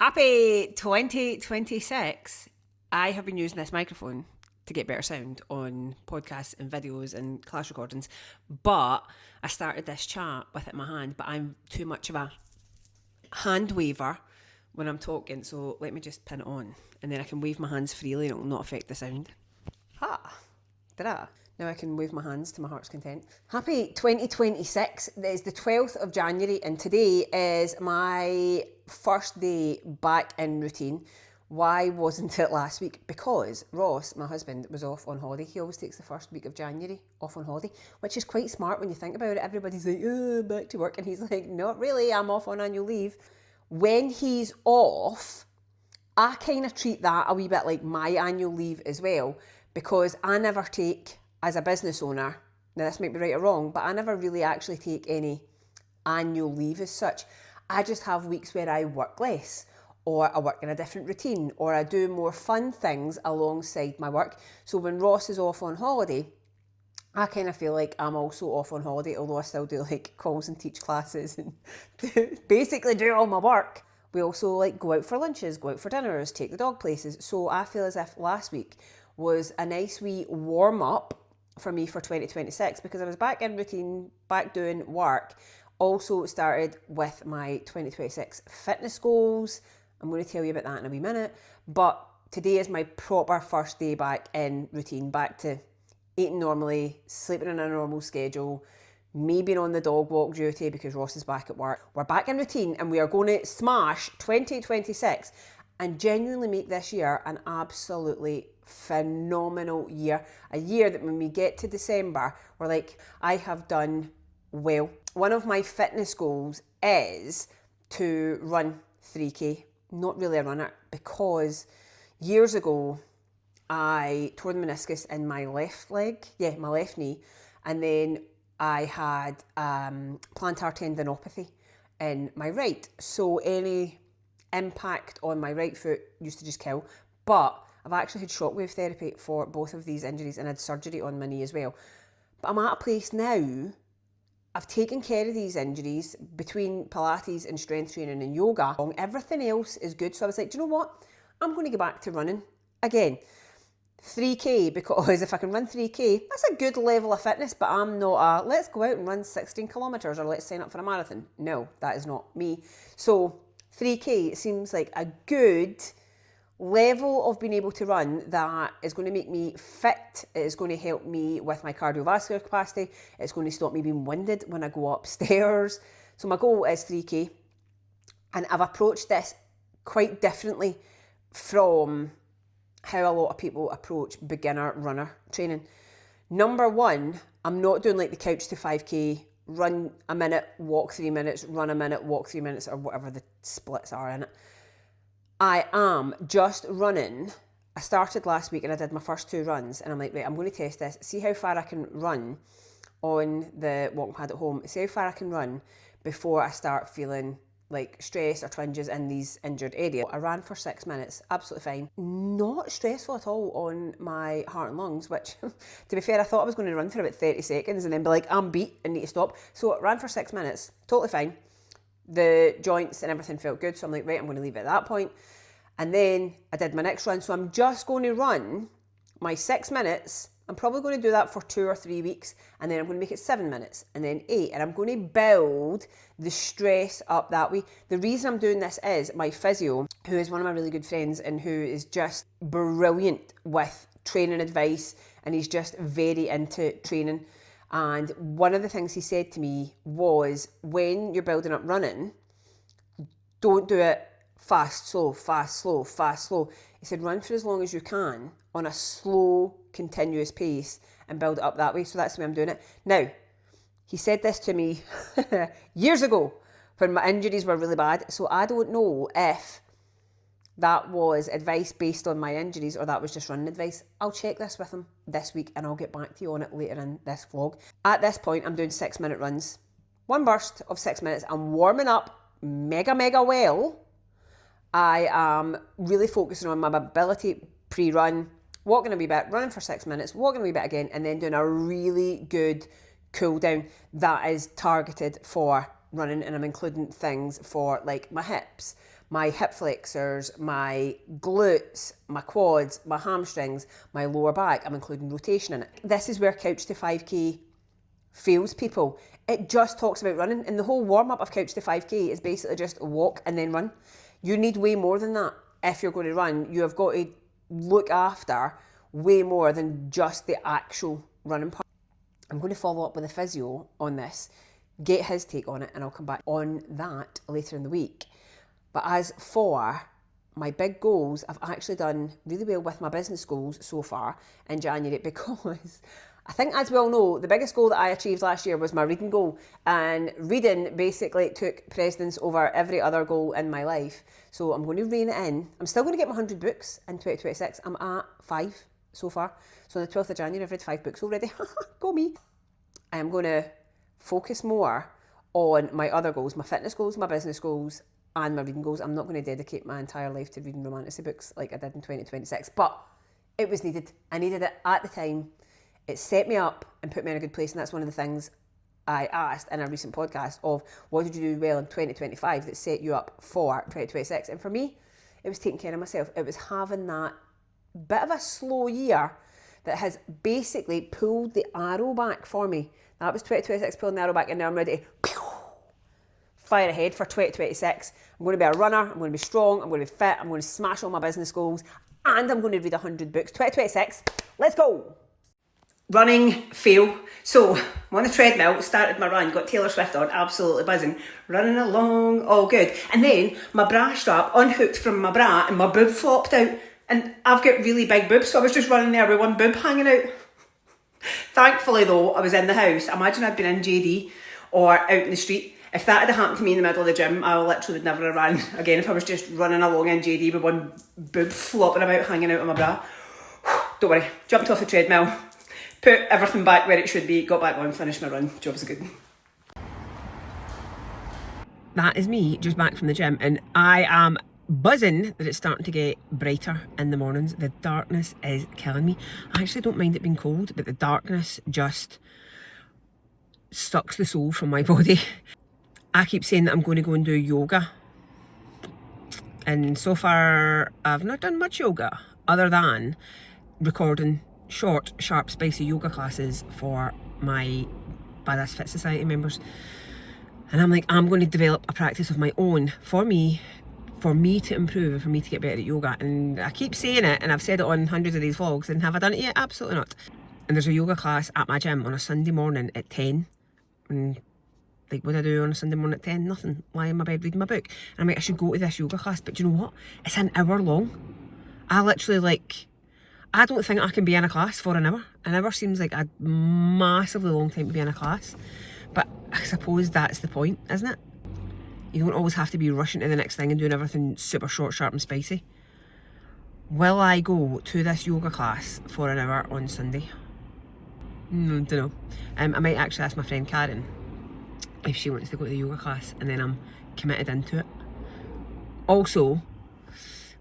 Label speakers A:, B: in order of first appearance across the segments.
A: Happy 2026. I have been using this microphone to get better sound on podcasts and videos and class recordings, but I started this chat with it in my hand, but I'm too much of a hand waver when I'm talking, so let me just pin it on and then I can wave my hands freely and it will not affect the sound. Ha! Ta-da! Now I can wave my hands to my heart's content. Happy 2026. It is the 12th of January and today is my first day back in routine. Why wasn't it last week? Because Ross, my husband, was off on holiday. He always takes the first week of January off on holiday, which is quite smart when you think about it. Everybody's like, oh, back to work. And he's like, not really, I'm off on annual leave. When he's off, I kind of treat that a wee bit like my annual leave as well, because I never take, as a business owner, now this might be right or wrong, but I never really actually take any annual leave as such. I just have weeks where I work less, or I work in a different routine, or I do more fun things alongside my work. So when Ross is off on holiday, I kind of feel like I'm also off on holiday, although I still do like calls and teach classes and basically do all my work. We also like go out for lunches, go out for dinners, take the dog places. So I feel as if last week was a nice wee warm up for me for 2026 because I was back in routine, back doing work. Also started with my 2026 fitness goals. I'm going to tell you about that in a wee minute. But today is my proper first day back in routine, back to eating normally, sleeping in a normal schedule, me being on the dog walk duty because Ross is back at work. We're back in routine and we are going to smash 2026 and genuinely make this year an absolutely phenomenal year. A year that when we get to December, we're like, I have done well. One of my fitness goals is to run 3K. Not really a runner because years ago, I tore the meniscus in my left leg, my left knee, and then I had plantar tendinopathy in my right. So any impact on my right foot used to just kill. But I've actually had shockwave therapy for both of these injuries and had surgery on my knee as well. But I'm at a place now, I've taken care of these injuries between Pilates and strength training and yoga. Everything else is good. So I was like, do you know what? I'm going to go back to running again. 3K, because if I can run 3K, that's a good level of fitness, but I'm not let's go out and run 16 kilometres or let's sign up for a marathon. No, that is not me. So 3K seems like a good level of being able to run that is going to make me fit. It is going to help me with my cardiovascular capacity. It's going to stop me being winded when I go upstairs. So my goal is 3K. And I've approached this quite differently from how a lot of people approach beginner runner training. Number one, I'm not doing like the couch to 5K, run a minute, walk 3 minutes, run a minute, walk 3 minutes, or whatever the splits are in it. I am just running. I started last week and I did my first 2 runs and I'm like, right, I'm going to test this, see how far I can run on the walking pad at home, see how far I can run before I start feeling like stress or twinges in these injured areas. I ran for 6 minutes, absolutely fine. Not stressful at all on my heart and lungs, which to be fair, I thought I was going to run for about 30 seconds and then be like, I'm beat and need to stop. So I ran for 6 minutes, totally fine. The joints and everything felt good. So I'm like, right, I'm going to leave it at that point. And then I did my next run. So I'm just going to run my 6 minutes. I'm probably going to do that for 2 or 3 weeks. And then I'm going to make it 7 minutes and then 8. And I'm going to build the stress up that way. The reason I'm doing this is my physio, who is one of my really good friends and who is just brilliant with training advice. And he's just very into training. And one of the things he said to me was, when you're building up running, don't do it fast, slow, fast, slow, fast, slow. He said, run for as long as you can on a slow, continuous pace and build it up that way. So that's the way I'm doing it. Now, he said this to me years ago when my injuries were really bad. So I don't know if that was advice based on my injuries or that was just running advice. I'll check this with him this week and I'll get back to you on it later in this vlog. At this point, I'm doing 6 minute runs. One burst of 6 minutes. I'm warming up mega well. I am really focusing on my mobility pre-run, walking a wee bit, running for 6 minutes, walking a wee bit again, and then doing a really good cool down that is targeted for running, and I'm including things for like my hips, my hip flexors, my glutes, my quads, my hamstrings, my lower back. I'm including rotation in it. This is where Couch to 5K fails people. It just talks about running, and the whole warm-up of Couch to 5K is basically just walk and then run. You need way more than that if you're going to run. You have got to look after way more than just the actual running part. I'm going to follow up with a physio on this, get his take on it, and I'll come back on that later in the week. But as for my big goals, I've actually done really well with my business goals so far in January, because I think, as we all know, the biggest goal that I achieved last year was my reading goal, and reading basically took precedence over every other goal in my life. So I'm going to rein it in. I'm still going to get my 100 books in 2026. I'm at 5 so far. So on the 12th of January, I've read 5 books already. Go me. I am going to focus more on my other goals, my fitness goals, my business goals, and my reading goals. I'm not going to dedicate my entire life to reading romanticy books like I did in 2026, but it was needed. I needed it at the time. It set me up and put me in a good place, and that's one of the things I asked in a recent podcast of what did you do well in 2025 that set you up for 2026? And for me, it was taking care of myself. It was having that bit of a slow year that has basically pulled the arrow back for me. That was 2026 pulling the arrow back, and now I'm ready to fire ahead for 2026. I'm going to be a runner, I'm going to be strong, I'm going to be fit, I'm going to smash all my business goals, and I'm going to read 100 books. 2026, let's go! Running, fail. So, I'm on the treadmill, started my run, got Taylor Swift on, absolutely buzzing, running along, all good. And then my bra strap unhooked from my bra and my boob flopped out. And I've got really big boobs, so I was just running there with one boob hanging out. Thankfully though, I was in the house. Imagine I'd been in JD or out in the street. If that had happened to me in the middle of the gym, I literally would never have ran again if I was just running along in JD with one boob flopping about, hanging out of my bra. Don't worry, jumped off the treadmill, put everything back where it should be, got back on, finished my run, job's good. That is me just back from the gym, and I am buzzing that it's starting to get brighter in the mornings. The darkness is killing me. I actually don't mind it being cold, but the darkness just sucks the soul from my body. I keep saying that I'm going to go and do yoga, and so far I've not done much yoga other than recording short, sharp, spicy yoga classes for my Badass Fit Society members. And I'm like, I'm going to develop a practice of my own for me to improve, for me to get better at yoga. And I keep saying it, and I've said it on hundreds of these vlogs, and have I done it yet? Absolutely not. And there's a yoga class at my gym on a Sunday morning at 10. And like, what do I do on a Sunday morning at 10? Nothing. Lie in my bed reading my book. And I'm like, I should go to this yoga class. But do you know what? It's an hour long. I literally, I don't think I can be in a class for an hour. An hour seems like a massively long time to be in a class. But I suppose that's the point, isn't it? You don't always have to be rushing to the next thing and doing everything super short, sharp and spicy. Will I go to this yoga class for an hour on Sunday? Don't know. I might actually ask my friend Karen if she wants to go to the yoga class, and then I'm committed into it. Also,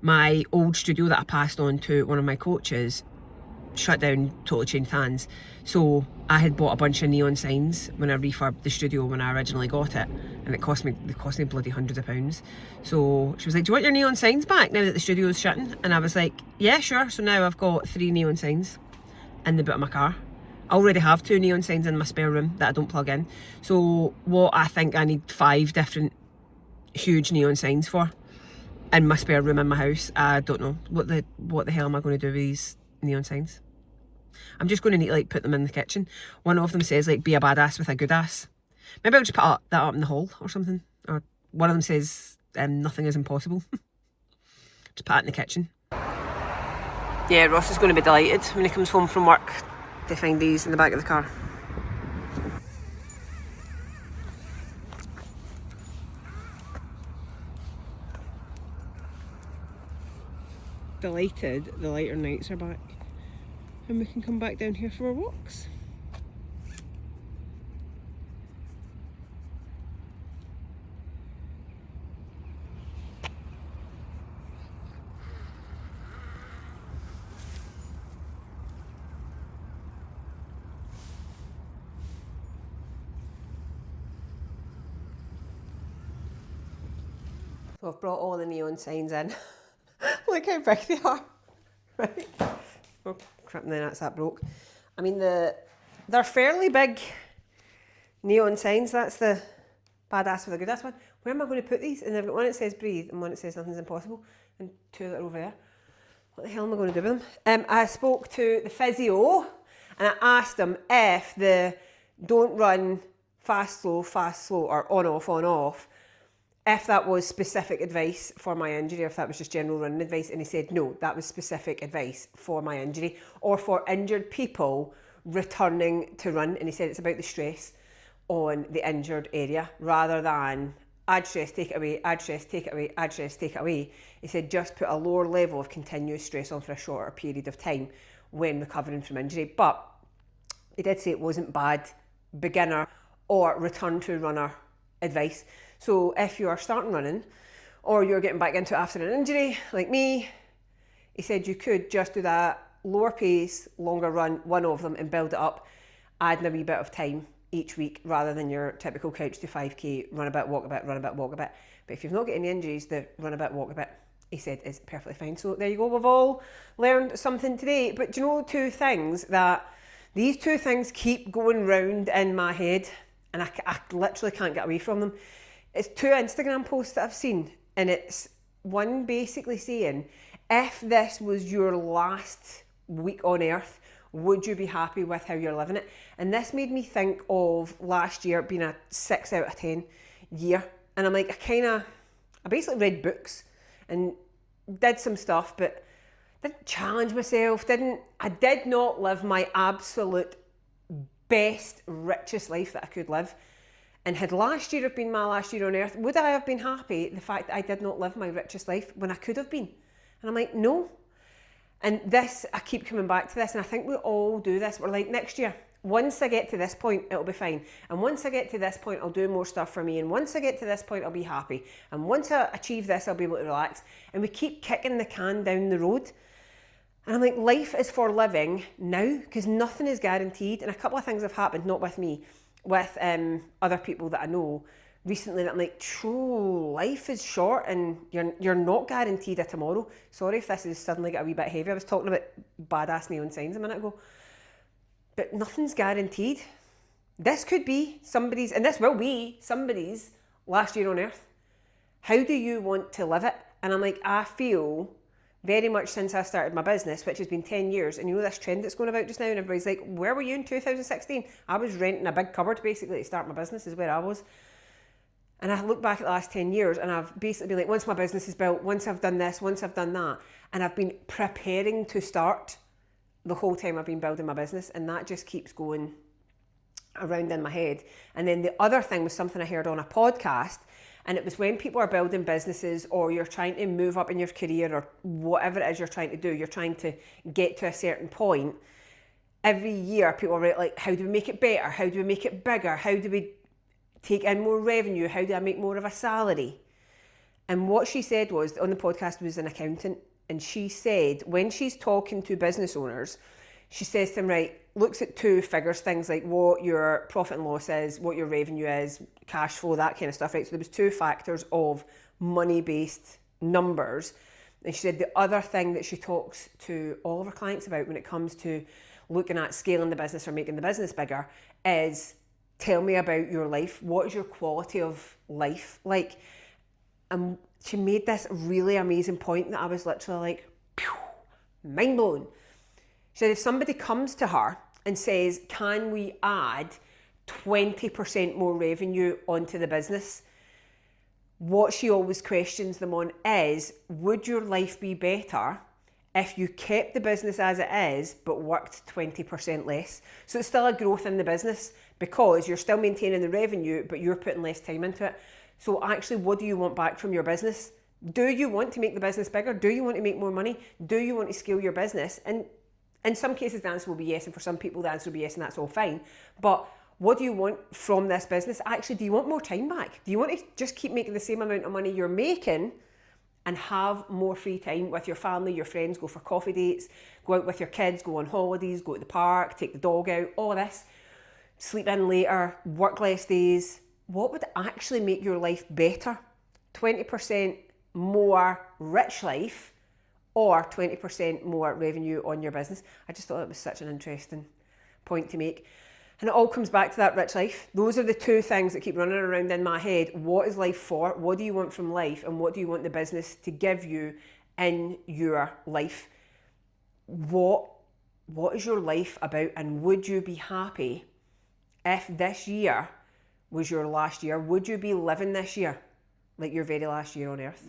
A: my old studio that I passed on to one of my coaches shut down, totally changed hands. So I had bought a bunch of neon signs when I refurbed the studio when I originally got it, and it cost me bloody hundreds of pounds. So she was like, do you want your neon signs back now that the studio is shutting? And I was like, yeah, sure. So now I've got 3 neon signs in the boot of my car. I already have 2 neon signs in my spare room that I don't plug in. So what I think I need 5 different huge neon signs for in my spare room in my house. I don't know. What the hell am I going to do with these neon signs? I'm just going to need to put them in the kitchen. One of them says be a badass with a good ass. Maybe I'll just put that up in the hall or something. Or one of them says nothing is impossible. Just put it in the kitchen. Yeah, Ross is going to be delighted when he comes home from work to find these in the back of the car. Delighted the lighter nights are back and we can come back down here for our walks. So I've brought all the neon signs in. Look how big they are. Right? Oh, crap, then that's that broke. I mean, they're fairly big neon signs. That's the badass with the goodest one. Where am I going to put these? And I've got one that says breathe and one that says nothing's impossible, and two that are over there. What the hell am I going to do with them? I spoke to the physio and I asked him if the don't run fast, slow, or on, off, if that was specific advice for my injury or if that was just general running advice. And he said, no, that was specific advice for my injury or for injured people returning to run. And he said it's about the stress on the injured area rather than add stress, take it away, add stress, take it away, add stress, take it away. He said just put a lower level of continuous stress on for a shorter period of time when recovering from injury. But he did say it wasn't bad beginner or return to runner advice. So if you are starting running or you're getting back into it after an injury like me, he said you could just do that lower pace, longer run, one of them, and build it up, adding a wee bit of time each week rather than your typical couch to 5k, run a bit, walk a bit, run a bit, walk a bit. But if you've not got any injuries, the run a bit, walk a bit, he said is perfectly fine. So there you go, we've all learned something today. But do you know these two things keep going round in my head and I literally can't get away from them. It's two Instagram posts that I've seen, and it's one basically saying, if this was your last week on earth, would you be happy with how you're living it? And this made me think of last year being a 6 out of 10 year. And I'm like, I basically read books and did some stuff, but didn't challenge myself, I did not live my absolute best, richest life that I could live. And had last year have been my last year on earth, would I have been happy the fact that I did not live my richest life when I could have been? And I'm like, no. And this, I keep coming back to this, and I think we all do this. We're like, next year, once I get to this point, it'll be fine. And once I get to this point, I'll do more stuff for me. And once I get to this point, I'll be happy. And once I achieve this, I'll be able to relax. And we keep kicking the can down the road. And I'm like, life is for living now, because nothing is guaranteed. And a couple of things have happened, not with me, with other people that I know recently, that I'm like, true, life is short and you're not guaranteed a tomorrow. Sorry if this is suddenly got a wee bit heavy. I was talking about badass neon signs a minute ago. But nothing's guaranteed. This could be somebody's, and this will be somebody's last year on earth. How do you want to live it? And I'm like, I feel very much since I started my business, which has been 10 years, and you know this trend that's going about just now, and everybody's like, where were you in 2016? I was renting a big cupboard basically to start my business, is where I was. And I look back at the last 10 years and I've basically been like, once my business is built, once I've done this, once I've done that, and I've been preparing to start the whole time I've been building my business, and that just keeps going around in my head. And then the other thing was something I heard on a podcast, and it was when people are building businesses or you're trying to move up in your career or whatever it is you're trying to do, you're trying to get to a certain point. Every year people are like, how do we make it better? How do we make it bigger? How do we take in more revenue? How do I make more of a salary? And what she said was, on the podcast, was an accountant, and she said when she's talking to business owners, she says to them, right, looks at two figures, things like what your profit and loss is, what your revenue is, cash flow, that kind of stuff, right? So there was two factors of money-based numbers. And she said the other thing that she talks to all of her clients about when it comes to looking at scaling the business or making the business bigger is, tell me about your life. What is your quality of life like? And she made this really amazing point that I was literally like, pew, mind blown. She said if somebody comes to her and says, can we add 20% more revenue onto the business? What she always questions them on is, would your life be better if you kept the business as it is but worked 20% less? So it's still a growth in the business because you're still maintaining the revenue but you're putting less time into it. So actually, what do you want back from your business? Do you want to make the business bigger? Do you want to make more money? Do you want to scale your business? And in some cases the answer will be yes, and for some people the answer will be yes, and that's all fine. But what do you want from this business? Actually, do you want more time back? Do you want to just keep making the same amount of money you're making and have more free time with your family, your friends, go for coffee dates, go out with your kids, go on holidays, go to the park, take the dog out, all of this, sleep in later, work less days? What would actually make your life better? 20% more rich life or 20% more revenue on your business? I just thought it was such an interesting point to make. And it all comes back to that rich life. Those are the two things that keep running around in my head. What is life for? What do you want from life? And what do you want the business to give you in your life? What is your life about? And would you be happy if this year was your last year? Would you be living this year like your very last year on earth?